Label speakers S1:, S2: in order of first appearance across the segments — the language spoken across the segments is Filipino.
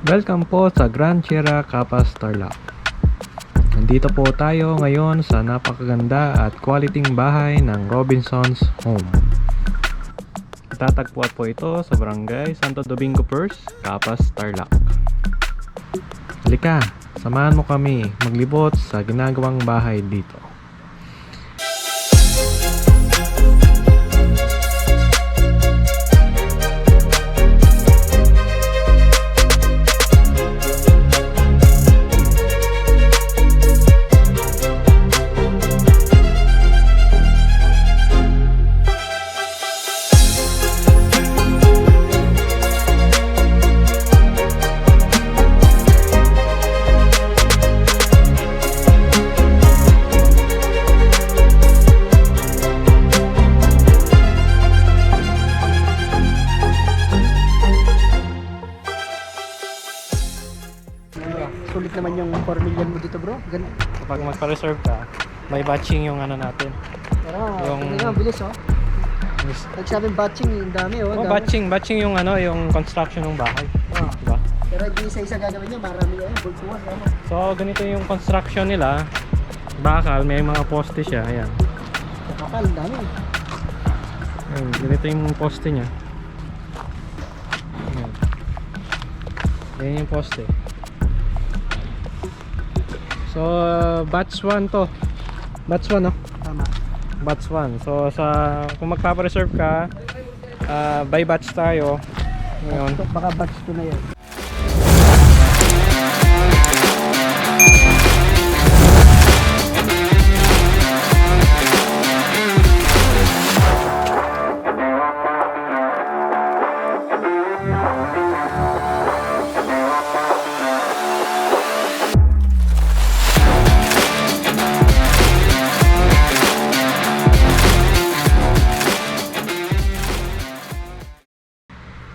S1: Welcome po sa Grand Sierra Capas Tarlac. Nandito po tayo ngayon sa napakaganda at quality bahay ng Robinson's Home. Itatagpuan po ito sa Barangay Santo Domingo First, Capas Tarlac. Halika, samahan mo kami maglibot sa ginagawang bahay dito.
S2: Sulit naman yung 4 million mo dito, bro. Ganun.
S1: Kapag magpa-reserve ka, may batching yung ano natin.
S2: Pero
S1: Yung-
S2: yung bilis, oh. Nagsabing batching, yung dami, oh.
S1: Oh,
S2: Dami.
S1: batching yung ano, yung construction ng bahay.
S2: Oh.
S1: Diba?
S2: Pero hindi isa-isa gagawin niya, marami yan. Bultuhan, ano.
S1: So, ganito yung construction nila. Bakal, may mga poste siya. Ayan.
S2: Kapal, dami.
S1: Ayan, ganito yung poste niya. Ayan. Ayan yung poste. So, batch 1 to. Batch 1, no?
S2: Tama.
S1: Batch 1. So, kung magpapa-reserve ka, by batch tayo. Ngayon.
S2: Baka batch 2 na yan.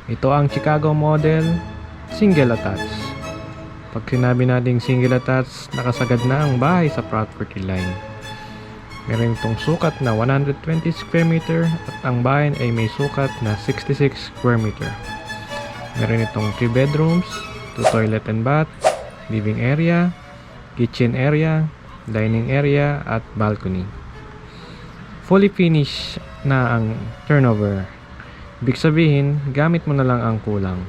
S1: Ito ang Chicago model single attach. Pag sinabi nating single attach, nakasagad na ang bahay sa property line. Meron itong sukat na 120 square meter at ang bahay ay may sukat na 66 square meter. Meron itong 3 bedrooms, 2 toilet and bath, living area, kitchen area, dining area at balcony. Fully finished na ang turnover. Ibig sabihin, gamit mo na lang ang kulang.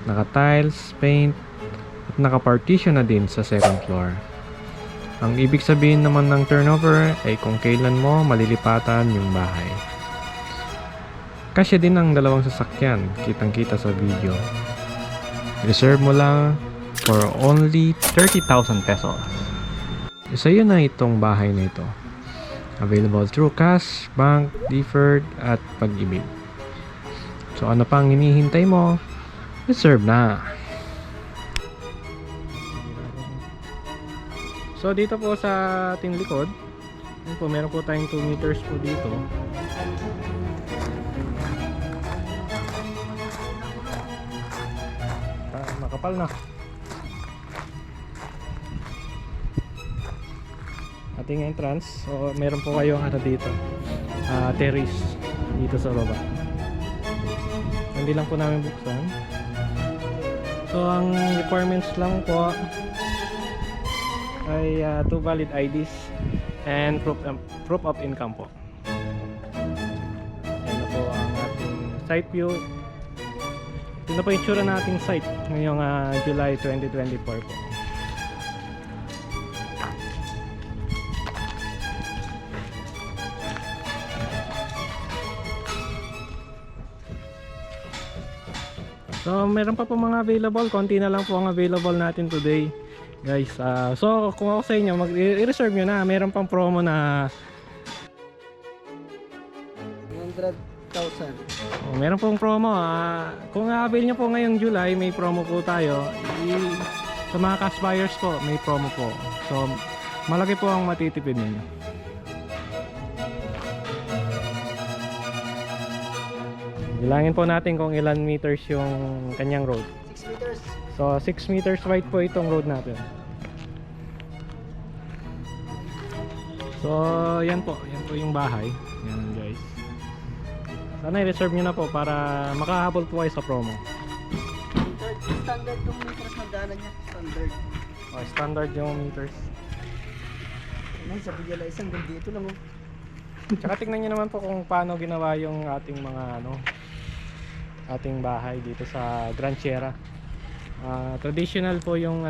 S1: Naka-tiles, paint, at naka-partition na din sa second floor. Ang ibig sabihin naman ng turnover ay kung kailan mo malilipatan yung bahay. Kasya din ang dalawang sasakyan, kitang-kita sa video. Reserve mo lang for only 30,000 pesos. Isa yun na itong bahay na ito. Available through cash, bank, deferred, at pag-ibig. So ano pang hinihintay mo? Reserve na. So dito po sa ating likod, yun po, meron po tayong 2 meters po dito. Makapal na. Ating entrance. So meron po kayong ano dito, terrace dito sa baba. Hindi lang po namin buksan. So ang requirements lang po ay 2 valid IDs and proof of income po. Yan na po ang ating site view. Ito na po yung tsura na ating site ngayong July 2024 po. So meron pa po mga available, konti na lang po ang available natin today, guys. So kung ako sa inyo, i-reserve nyo na, meron pang promo na
S2: 100,000.
S1: meron pong promo. Kung avail nyo po ngayong July, may promo po tayo. Sa mga cash buyers po, may promo po. So malaki po ang matitipid ninyo. Bilangin po natin kung ilan meters yung kanyang road.
S2: 6 meters.
S1: So 6 meters wide po itong road natin. So yan po yung bahay. Yan guys. Sana i-reserve nyo na po para makahabol po kayo sa promo.
S2: Third standard yung meters na daanan niya. Standard.
S1: Standard yung meters.
S2: Ay, sa Villalize hanggang dito lang oh.
S1: Tsaka tingnan nyo naman po kung paano ginawa yung ating mga ating bahay dito sa Gran Sierra. Traditional po yung